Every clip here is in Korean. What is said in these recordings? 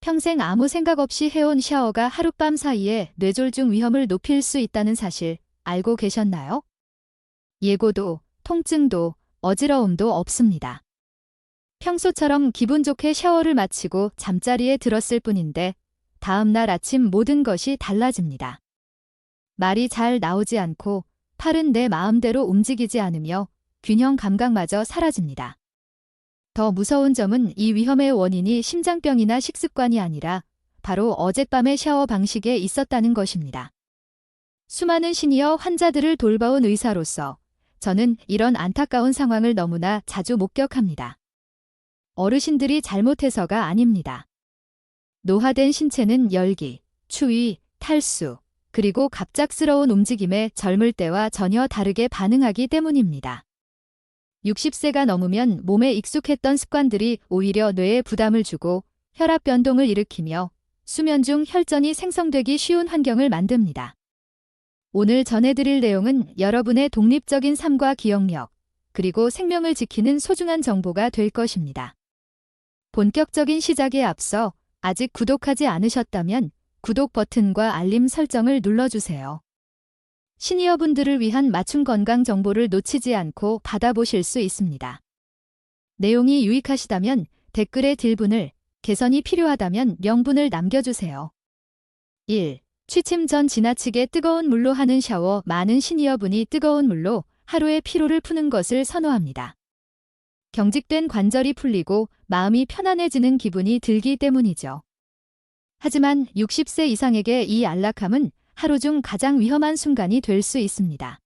평생 아무 생각 없이 해온 샤워가 하룻밤 사이에 뇌졸중 위험을 높일 수 있다는 사실 알고 계셨나요? 예고도, 통증도, 어지러움도 없습니다. 평소처럼 기분 좋게 샤워를 마치고 잠자리에 들었을 뿐인데 다음날 아침 모든 것이 달라집니다. 말이 잘 나오지 않고 팔은 내 마음대로 움직이지 않으며 균형 감각마저 사라집니다. 더 무서운 점은 이 위험의 원인이 심장병이나 식습관이 아니라 바로 어젯밤의 샤워 방식에 있었다는 것입니다. 수많은 시니어 환자들을 돌봐온 의사로서 저는 이런 안타까운 상황을 너무나 자주 목격합니다. 어르신들이 잘못해서가 아닙니다. 노화된 신체는 열기, 추위, 탈수, 그리고 갑작스러운 움직임에 젊을 때와 전혀 다르게 반응하기 때문입니다. 60세가 넘으면 몸에 익숙했던 습관들이 오히려 뇌에 부담을 주고 혈압 변동을 일으키며 수면 중 혈전이 생성되기 쉬운 환경을 만듭니다. 오늘 전해드릴 내용은 여러분의 독립적인 삶과 기억력, 그리고 생명을 지키는 소중한 정보가 될 것입니다. 본격적인 시작에 앞서 아직 구독하지 않으셨다면 구독 버튼과 알림 설정을 눌러주세요. 시니어분들을 위한 맞춤 건강 정보를 놓치지 않고 받아보실 수 있습니다. 내용이 유익하시다면 댓글에 딜분을, 개선이 필요하다면 명분을 남겨주세요. 1. 취침 전 지나치게 뜨거운 물로 하는 샤워. 많은 시니어분이 뜨거운 물로 하루의 피로를 푸는 것을 선호합니다. 경직된 관절이 풀리고 마음이 편안해지는 기분이 들기 때문이죠. 하지만 60세 이상에게 이 안락함은 하루 중 가장 위험한 순간이 될 수 있습니다.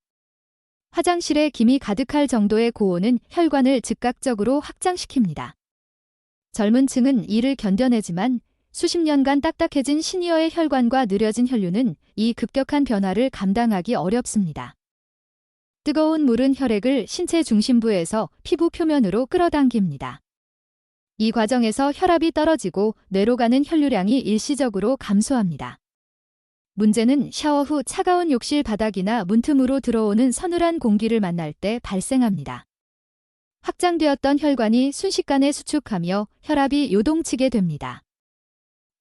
화장실에 김이 가득할 정도의 고온은 혈관을 즉각적으로 확장시킵니다. 젊은 층은 이를 견뎌내지만 수십 년간 딱딱해진 시니어의 혈관과 느려진 혈류는 이 급격한 변화를 감당하기 어렵습니다. 뜨거운 물은 혈액을 신체 중심부에서 피부 표면으로 끌어당깁니다. 이 과정에서 혈압이 떨어지고 뇌로 가는 혈류량이 일시적으로 감소합니다. 문제는 샤워 후 차가운 욕실 바닥이나 문틈으로 들어오는 서늘한 공기를 만날 때 발생합니다. 확장되었던 혈관이 순식간에 수축하며 혈압이 요동치게 됩니다.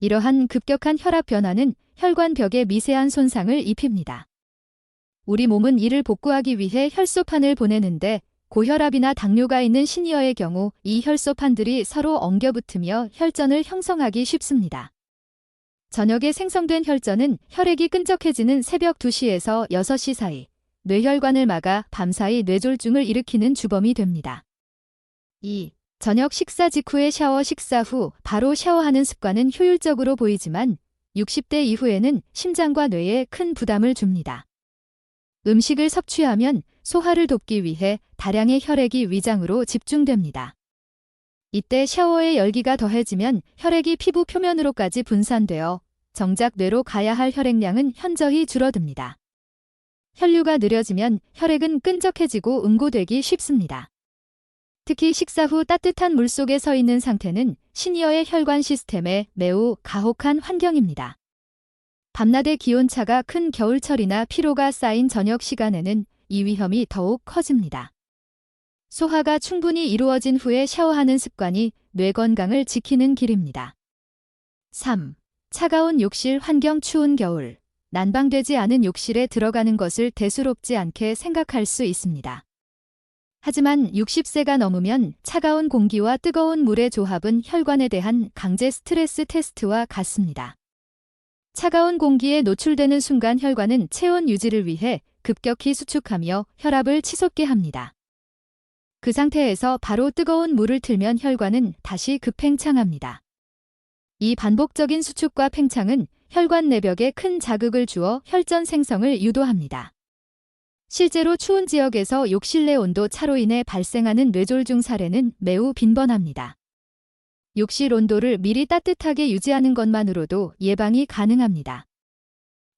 이러한 급격한 혈압 변화는 혈관 벽에 미세한 손상을 입힙니다. 우리 몸은 이를 복구하기 위해 혈소판을 보내는데 고혈압이나 당뇨가 있는 시니어의 경우 이 혈소판들이 서로 엉겨붙으며 혈전을 형성하기 쉽습니다. 저녁에 생성된 혈전은 혈액이 끈적해지는 새벽 2시에서 6시 사이 뇌혈관을 막아 밤사이 뇌졸중을 일으키는 주범이 됩니다. 2. 저녁 식사 직후의 샤워. 식사 후 바로 샤워하는 습관은 효율적으로 보이지만 60대 이후에는 심장과 뇌에 큰 부담을 줍니다. 음식을 섭취하면 소화를 돕기 위해 다량의 혈액이 위장으로 집중됩니다. 이때 샤워의 열기가 더해지면 혈액이 피부 표면으로까지 분산되어 정작 뇌로 가야 할 혈액량은 현저히 줄어듭니다. 혈류가 느려지면 혈액은 끈적해지고 응고되기 쉽습니다. 특히 식사 후 따뜻한 물속에 서 있는 상태는 시니어의 혈관 시스템에 매우 가혹한 환경입니다. 밤낮의 기온차가 큰 겨울철이나 피로가 쌓인 저녁 시간에는 이 위험이 더욱 커집니다. 소화가 충분히 이루어진 후에 샤워하는 습관이 뇌 건강을 지키는 길입니다. 3. 차가운 욕실 환경. 추운 겨울, 난방되지 않은 욕실에 들어가는 것을 대수롭지 않게 생각할 수 있습니다. 하지만 60세가 넘으면 차가운 공기와 뜨거운 물의 조합은 혈관에 대한 강제 스트레스 테스트와 같습니다. 차가운 공기에 노출되는 순간 혈관은 체온 유지를 위해 급격히 수축하며 혈압을 치솟게 합니다. 그 상태에서 바로 뜨거운 물을 틀면 혈관은 다시 급팽창합니다. 이 반복적인 수축과 팽창은 혈관 내벽에 큰 자극을 주어 혈전 생성을 유도합니다. 실제로 추운 지역에서 욕실 내 온도 차로 인해 발생하는 뇌졸중 사례는 매우 빈번합니다. 욕실 온도를 미리 따뜻하게 유지하는 것만으로도 예방이 가능합니다.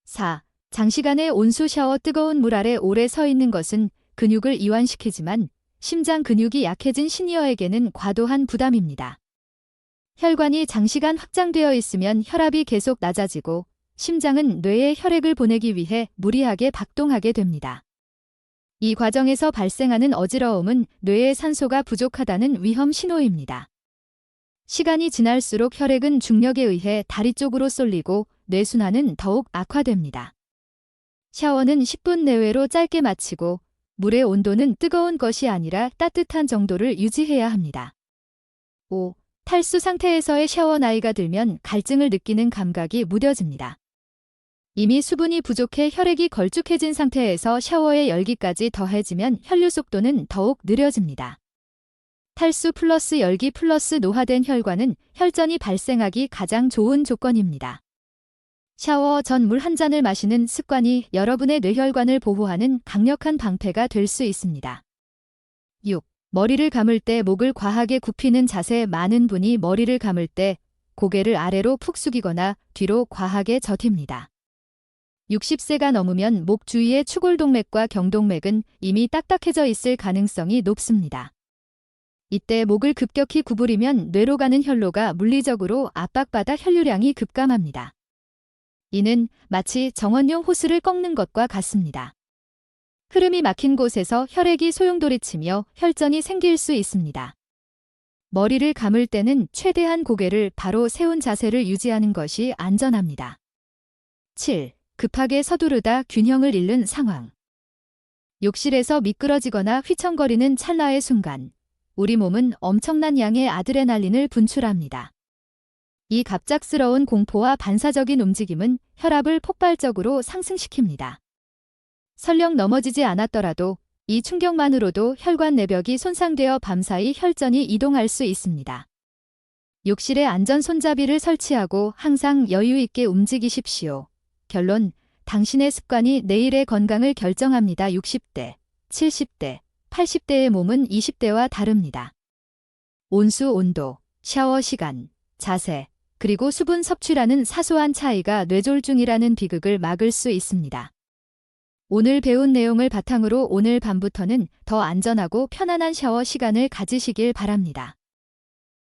4. 장시간의 온수 샤워. 뜨거운 물 아래 오래 서 있는 것은 근육을 이완시키지만 심장 근육이 약해진 시니어에게는 과도한 부담입니다. 혈관이 장시간 확장되어 있으면 혈압이 계속 낮아지고 심장은 뇌에 혈액을 보내기 위해 무리하게 박동하게 됩니다. 이 과정에서 발생하는 어지러움은 뇌에 산소가 부족하다는 위험 신호입니다. 시간이 지날수록 혈액은 중력에 의해 다리 쪽으로 쏠리고 뇌순환은 더욱 악화됩니다. 샤워는 10분 내외로 짧게 마치고 물의 온도는 뜨거운 것이 아니라 따뜻한 정도를 유지해야 합니다. 5. 탈수 상태에서의 샤워. 나이가 들면 갈증을 느끼는 감각이 무뎌집니다. 이미 수분이 부족해 혈액이 걸쭉해진 상태에서 샤워의 열기까지 더해지면 혈류 속도는 더욱 느려집니다. 탈수 플러스 열기 플러스 노화된 혈관은 혈전이 발생하기 가장 좋은 조건입니다. 샤워 전 물 한 잔을 마시는 습관이 여러분의 뇌혈관을 보호하는 강력한 방패가 될 수 있습니다. 6. 머리를 감을 때 목을 과하게 굽히는 자세. 많은 분이 머리를 감을 때 고개를 아래로 푹 숙이거나 뒤로 과하게 젖힙니다. 60세가 넘으면 목 주위의 추골동맥과 경동맥은 이미 딱딱해져 있을 가능성이 높습니다. 이때 목을 급격히 구부리면 뇌로 가는 혈로가 물리적으로 압박받아 혈류량이 급감합니다. 이는 마치 정원용 호스를 꺾는 것과 같습니다. 흐름이 막힌 곳에서 혈액이 소용돌이치며 혈전이 생길 수 있습니다. 머리를 감을 때는 최대한 고개를 바로 세운 자세를 유지하는 것이 안전합니다. 7. 급하게 서두르다 균형을 잃는 상황. 욕실에서 미끄러지거나 휘청거리는 찰나의 순간, 우리 몸은 엄청난 양의 아드레날린을 분출합니다. 이 갑작스러운 공포와 반사적인 움직임은 혈압을 폭발적으로 상승시킵니다. 설령 넘어지지 않았더라도 이 충격만으로도 혈관 내벽이 손상되어 밤사이 혈전이 이동할 수 있습니다. 욕실에 안전 손잡이를 설치하고 항상 여유 있게 움직이십시오. 결론, 당신의 습관이 내일의 건강을 결정합니다. 60대, 70대, 80대의 몸은 20대와 다릅니다. 온수 온도, 샤워 시간, 자세, 그리고 수분 섭취라는 사소한 차이가 뇌졸중이라는 비극을 막을 수 있습니다. 오늘 배운 내용을 바탕으로 오늘 밤부터는 더 안전하고 편안한 샤워 시간을 가지시길 바랍니다.